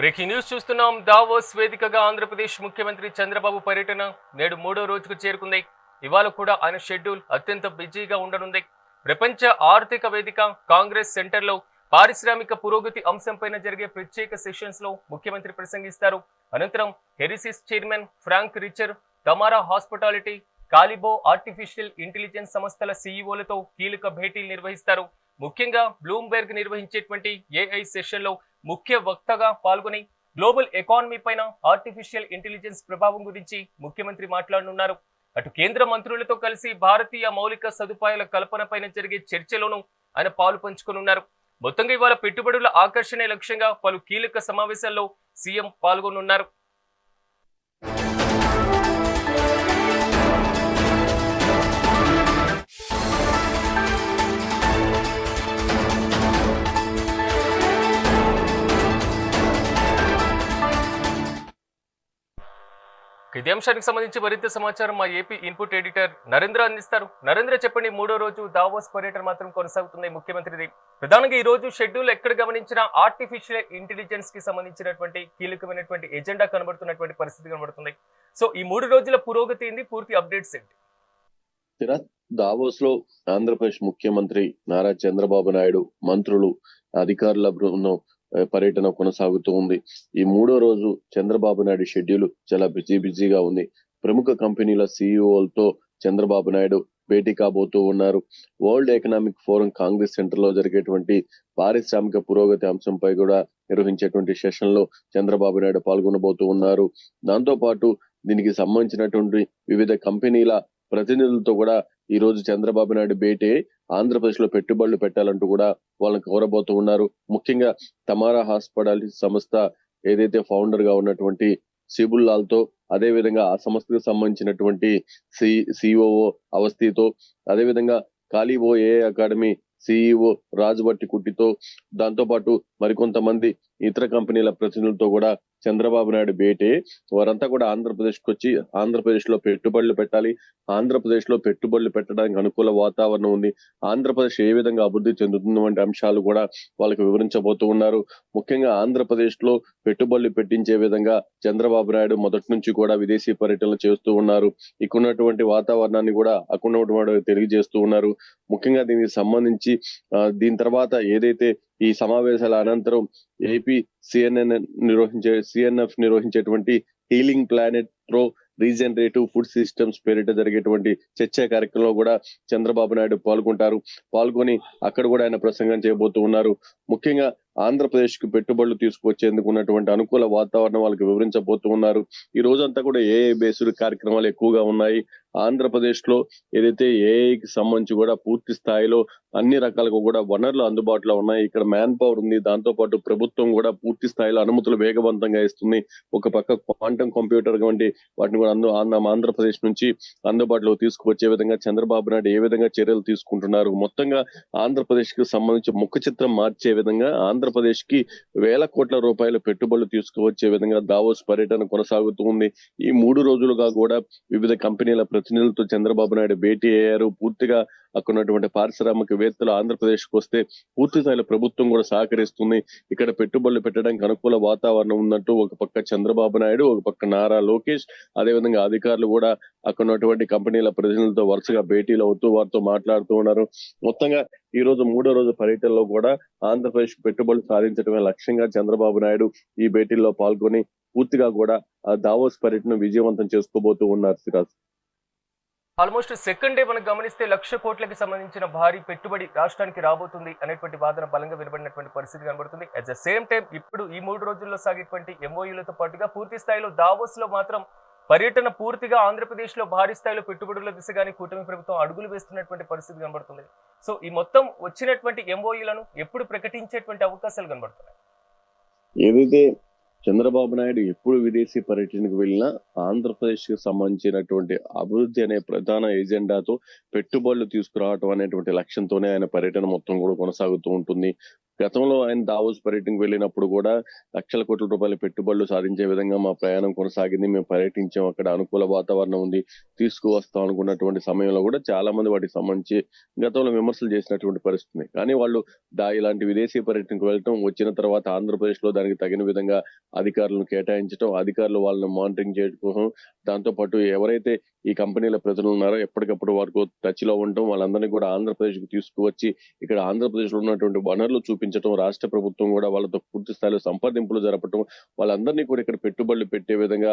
Breaking news చూస్తున్నాం. Davos వేదికగా ఆంధ్రప్రదేశ్ ముఖ్యమంత్రి చంద్రబాబు పర్యటన నేడు 3వ రోజుకు చేరుకుంది. ఇవాళ కూడా ఆయన షెడ్యూల్ అత్యంత బిజీగా ఉండనుంది. ప్రపంచ ఆర్థిక వేదిక కాంగ్రెస్ సెంటర్లో పారిశ్రామిక పురోగతి అంశంపైన జరిగే ప్రత్యేక సెషన్స్ లో ముఖ్యమంత్రి ప్రసంగిస్తారు. అనంతరం హెరిసిస్ chairman Frank richer, తమారా hospitality, కాలిబో artificial intelligence సంస్థల సీఈఓలతో కీలక భేటీలు నిర్వహిస్తారు. ముఖ్యంగా బ్లూంబెర్గ్ నిర్వహించేటువంటి ఏఐ సెషన్ లో ముఖ్య వక్తగా పాల్గొని గ్లోబల్ ఎకానమీ పైన ఆర్టిఫిషియల్ ఇంటెలిజెన్స్ ప్రభావం గురించి ముఖ్యమంత్రి మాట్లాడనున్నారు. అటు కేంద్ర మంత్రులతో కలిసి భారతీయ మౌలిక సదుపాయాల కల్పన పైన జరిగే చర్చలోనూ ఆయన పాలు పంచుకోనున్నారు. మొత్తంగా ఇవాళ పెట్టుబడుల ఆకర్షణ లక్ష్యంగా పలు కీలక సమావేశాల్లో సీఎం పాల్గొనున్నారు. ఇదే అంశానికి సంబంధించి మరింత సమాచారం మా ఏపీ ఇన్పుట్ ఎడిటర్ నరేంద్ర అందిస్తారు. నరేంద్ర, చెప్పండి. 3వ రోజు దావోస్ పర్యటన మాత్రం కొనసాగుతుంది ముఖ్యమంత్రిది. ప్రధానంగా ఈ రోజు షెడ్యూల్ ఎక్కడ గమనించిన ఆర్టిఫిషియల్ ఇంటెలిజెన్స్ కి సంబంధించినటువంటి కీలకమైనటువంటి ఎజెండా కనబడుతున్నటువంటి పరిస్థితి కనబడుతుంది. సో ఈ 3 రోజుల పురోగతి ఏంది, పూర్తి అప్డేట్స్ ఏంటి? దావోస్ లో ఆంధ్రప్రదేశ్ ముఖ్యమంత్రి నారా చంద్రబాబు నాయుడు, మంత్రులు, అధికారుల బృందం పర్యటన కొనసాగుతూ ఉంది. ఈ 3వ రోజు చంద్రబాబు నాయుడు షెడ్యూల్ చాలా బిజీగా ఉంది. ప్రముఖ కంపెనీల సీఈఓలతో చంద్రబాబు నాయుడు భేటీ కాబోతూ ఉన్నారు. World economic forum Congress centre లో జరిగేటువంటి పారిశ్రామిక పురోగతి అంశంపై కూడా నిర్వహించేటువంటి సెషన్ లో చంద్రబాబు నాయుడు పాల్గొనబోతూ ఉన్నారు. దాంతో పాటు దీనికి సంబంధించినటువంటి వివిధ కంపెనీల ప్రతినిధులతో కూడా ఈ రోజు చంద్రబాబు నాయుడు భేటీ ఆంధ్రప్రదేశ్ లో పెట్టుబడులు పెట్టాలంటూ కూడా వాళ్ళని కోరబోతూ ఉన్నారు. ముఖ్యంగా తమారా హాస్పిటాలిటీ సంస్థ ఏదైతే ఫౌండర్ గా ఉన్నటువంటి సిబుల్లాల్ తో, అదే విధంగా ఆ సంస్థకు సంబంధించినటువంటి సిఓఓ అవస్థితో, అదే విధంగా కాలిబో ఏఐ అకాడమీ సిఇఓ రాజుబట్టి కుట్టితో, దాంతో పాటు మరికొంతమంది ఇతర కంపెనీల ప్రతినిధులతో కూడా చంద్రబాబు నాయుడు భేటీ వారంతా కూడా ఆంధ్రప్రదేశ్ కు వచ్చి ఆంధ్రప్రదేశ్ లో పెట్టుబడులు పెట్టాలి, ఆంధ్రప్రదేశ్ లో పెట్టుబడులు పెట్టడానికి అనుకూల వాతావరణం ఉంది, ఆంధ్రప్రదేశ్ ఏ విధంగా అభివృద్ధి చెందుతుంది వంటి అంశాలు కూడా వాళ్ళకి వివరించబోతూ ఉన్నారు. ముఖ్యంగా ఆంధ్రప్రదేశ్ లో పెట్టుబడులు పెట్టించే విధంగా చంద్రబాబు నాయుడు మొదటి నుంచి కూడా విదేశీ పర్యటనలు చేస్తూ ఉన్నారు. ఇక్కడున్నటువంటి వాతావరణాన్ని కూడా అక్కడ తెలియజేస్తూ ఉన్నారు. ముఖ్యంగా దీనికి సంబంధించి దీని తర్వాత ఏదైతే ఈ సమావేశాల అనంతరం ఏపీ సిఎన్ఎఫ్ నిర్వహించేటువంటి healing planet pro regenerative food systems పేరిట జరిగేటువంటి చర్చా కార్యక్రమంలో కూడా చంద్రబాబు నాయుడు పాల్గొని అక్కడ కూడా ఆయన ప్రసంగం చేయబోతూ ఉన్నారు. ముఖ్యంగా ఆంధ్రప్రదేశ్ కు పెట్టుబడులు తీసుకొచ్చేందుకు ఉన్నటువంటి అనుకూల వాతావరణం వాళ్ళకి వివరించబోతూ ఉన్నారు. ఈ రోజంతా కూడా ఏఐ బేస్డ్ కార్యక్రమాలు ఎక్కువగా ఉన్నాయి. ఆంధ్రప్రదేశ్ లో ఏదైతే ఏఐకి సంబంధించి కూడా పూర్తి స్థాయిలో అన్ని రకాలుగా కూడా వనరులు అందుబాటులో ఉన్నాయి. ఇక్కడ మ్యాన్ పవర్ ఉంది. దాంతో పాటు ప్రభుత్వం కూడా పూర్తి స్థాయిలో అనుమతులు వేగవంతంగా ఇస్తుంది. ఒక పక్క క్వాంటమ్ కంప్యూటర్ వంటి వాటిని కూడా ఆంధ్రప్రదేశ్ నుంచి అందుబాటులో తీసుకువచ్చే విధంగా చంద్రబాబు నాయుడు ఏ విధంగా చర్యలు తీసుకుంటున్నారు, మొత్తంగా ఆంధ్రప్రదేశ్ కి సంబంధించి ముఖ చిత్రం మార్చే విధంగా ఆంధ్రప్రదేశ్ కి వేల కోట్ల రూపాయల పెట్టుబడులు తీసుకువచ్చే విధంగా దావోస్ పర్యటన కొనసాగుతూ ఉంది. ఈ 3 రోజులుగా కూడా వివిధ కంపెనీల ప్రతినిధులతో చంద్రబాబు నాయుడు భేటీ అయ్యారు. పూర్తిగా అక్కడ ఉన్నటువంటి పారిశ్రామికవేత్తలు ఆంధ్రప్రదేశ్ కు వస్తే పూర్తి స్థాయిలో ప్రభుత్వం కూడా సహకరిస్తుంది, ఇక్కడ పెట్టుబడులు పెట్టడానికి అనుకూల వాతావరణం ఉందంటూ ఒక పక్క చంద్రబాబు నాయుడు, ఒక పక్క నారా లోకేష్, అదేవిధంగా అధికారులు కూడా అక్కడ ఉన్నటువంటి కంపెనీల ప్రతినిధులతో వరుసగా భేటీలు అవుతూ వారితో మాట్లాడుతూ ఉన్నారు. మొత్తంగా ఈ రోజు 3వ రోజు పర్యటనలో కూడా ఆంధ్రప్రదేశ్ పెట్టుబడులు సాధించడమే లక్ష్యంగా చంద్రబాబు నాయుడు ఈ భేటీల్లో పాల్గొని పూర్తిగా కూడా ఆ దావోస్ పర్యటన విజయవంతం చేసుకోబోతూ ఉన్నారు. సిరాజ్, ఆల్మోస్ట్ సెకండ్ డే మనం గమనిస్తే 1,00,000 కోట్లకి సంబంధించిన భారీ పెట్టుబడి రాష్ట్రానికి రాబోతుంది అనేటువంటి వాదన బలంగా వినబడినటువంటి పరిస్థితి కనబడుతుంది. అట్ ద సేమ్ టైం ఇప్పుడు ఈ 3 రోజుల్లో సాగేటువంటి ఎంఓయూలతో పాటుగా పూర్తి స్థాయిలో దావోస్ లో మాత్రం పర్యటన పూర్తిగా ఆంధ్రప్రదేశ్ లో భారీ స్థాయిలో పెట్టుబడుల దిశగానే కూటమి ప్రభుత్వం అడుగులు వేస్తున్నటువంటి పరిస్థితి కనబడుతుంది. సో ఈ మొత్తం వచ్చినటువంటి ఎంఓయూలను ఎప్పుడు ప్రకటించేటువంటి అవకాశాలు కనబడుతున్నాయి? ఏదైతే చంద్రబాబు నాయుడు ఎప్పుడు విదేశీ పర్యటనకు వెళ్ళినా ఆంధ్రప్రదేశ్ కి సంబంధించినటువంటి అభివృద్ధి అనే ప్రధాన ఎజెండాతో పెట్టుబడులు తీసుకురావటం అనేటువంటి లక్ష్యంతోనే ఆయన పర్యటన మొత్తం కూడా కొనసాగుతూ ఉంటుంది. గతంలో ఆయన దావోస్ పర్యటనకు వెళ్ళినప్పుడు కూడా లక్షల కోట్ల రూపాయల పెట్టుబడులు సాధించే విధంగా మా ప్రయాణం కొనసాగింది. మేము పర్యటించాం, అక్కడ అనుకూల వాతావరణం ఉంది, తీసుకువస్తాం అనుకున్నటువంటి సమయంలో కూడా చాలా మంది వాటికి సంబంధించి గతంలో విమర్శలు చేసినటువంటి పరిస్థితి. కానీ వాళ్ళు ఇలాంటి విదేశీ పర్యటనకు వెళ్ళటం, వచ్చిన తర్వాత ఆంధ్రప్రదేశ్ లో దానికి తగిన విధంగా అధికారులను కేటాయించడం, అధికారులు వాళ్ళని మానిటరింగ్ చేయడం కోసం, దాంతో పాటు ఎవరైతే ఈ కంపెనీల ప్రజలు ఉన్నారో ఎప్పటికప్పుడు వారికి టచ్ లో ఉండటం, వాళ్ళందరినీ కూడా ఆంధ్రప్రదేశ్ కు తీసుకువచ్చి ఇక్కడ ఆంధ్రప్రదేశ్ లో ఉన్నటువంటి వనరులు చూపించడం, రాష్ట్ర ప్రభుత్వం కూడా వాళ్ళతో పూర్తి స్థాయిలో సంప్రదింపులు జరపడం, వాళ్ళందరినీ కూడా ఇక్కడ పెట్టుబడులు పెట్టే విధంగా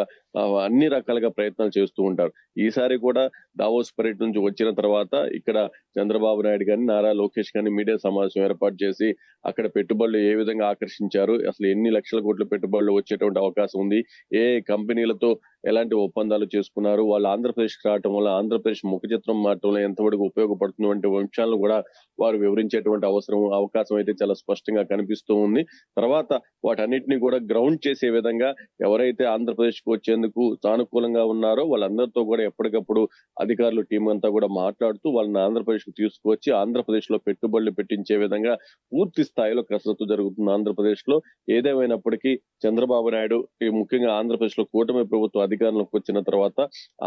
అన్ని రకాలుగా ప్రయత్నాలు చేస్తూ ఉంటారు. ఈసారి కూడా దావోస్ పర్యటన నుంచి వచ్చిన తర్వాత ఇక్కడ చంద్రబాబు నాయుడు గాని, నారా లోకేష్ గాని మీడియా సమావేశం ఏర్పాటు చేసి అక్కడ పెట్టుబడులు ఏ విధంగా ఆకర్షించారు, అసలు ఎన్ని లక్షల కోట్ల పెట్టుబడులు వచ్చేటువంటి అవకాశం ఉంది, ఏ కంపెనీలతో ఎలాంటి ఒప్పందాలు చేసుకున్నారు, వాళ్ళు ఆంధ్రప్రదేశ్ రావటం వల్ల ఆంధ్రప్రదేశ్ ముఖ చిత్రం మారటంలో ఎంతవరకు ఉపయోగపడుతున్నటువంటి అంశాలను కూడా వారు వివరించేటువంటి అవకాశం అయితే చాలా స్పష్టంగా కనిపిస్తూ ఉంది. తర్వాత వాటన్నిటిని కూడా గ్రౌండ్ చేసే విధంగా ఎవరైతే ఆంధ్రప్రదేశ్ కు వచ్చేందుకు సానుకూలంగా ఉన్నారో వాళ్ళందరితో కూడా ఎప్పటికప్పుడు అధికారులు టీం అంతా కూడా మాట్లాడుతూ వాళ్ళని ఆంధ్రప్రదేశ్ కు తీసుకువచ్చి ఆంధ్రప్రదేశ్ లో పెట్టుబడులు పెట్టించే విధంగా పూర్తి స్థాయిలో కసరత్తు జరుగుతుంది ఆంధ్రప్రదేశ్ లో. ఏదేమైనప్పటికీ చంద్రబాబు నాయుడు ముఖ్యంగా ఆంధ్రప్రదేశ్ లో కూటమి ప్రభుత్వ అధికారంలోకి వచ్చిన తర్వాత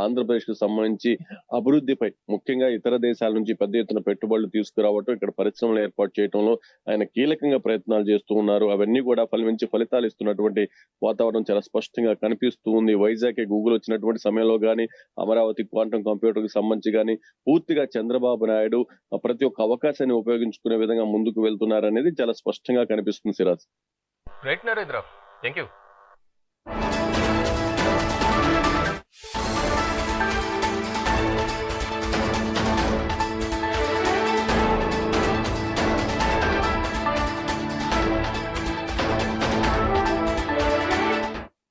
ఆంధ్రప్రదేశ్ కు సంబంధించి అభివృద్ధిపై ముఖ్యంగా ఇతర దేశాల నుంచి పెద్ద ఎత్తున పెట్టుబడులు తీసుకురావటం, ఇక్కడ పరిశ్రమలు ఏర్పాటు చేయడంలో ఆయన కీలకంగా ప్రయత్నాలు చేస్తూ ఉన్నారు. అవన్నీ కూడా మంచి ఫలితాలు ఇస్తున్నటువంటి వాతావరణం చాలా స్పష్టంగా కనిపిస్తూ ఉంది. వైజాగ్ గూగుల్ వచ్చినటువంటి సమయంలో గానీ, అమరావతి క్వాంటమ్ కంప్యూటర్ కి సంబంధించి గానీ పూర్తిగా చంద్రబాబు నాయుడు ప్రతి ఒక్క అవకాశాన్ని ఉపయోగించుకునే విధంగా ముందుకు వెళ్తున్నారనేది చాలా స్పష్టంగా కనిపిస్తుంది. Siraj. Right Narendra, thank you.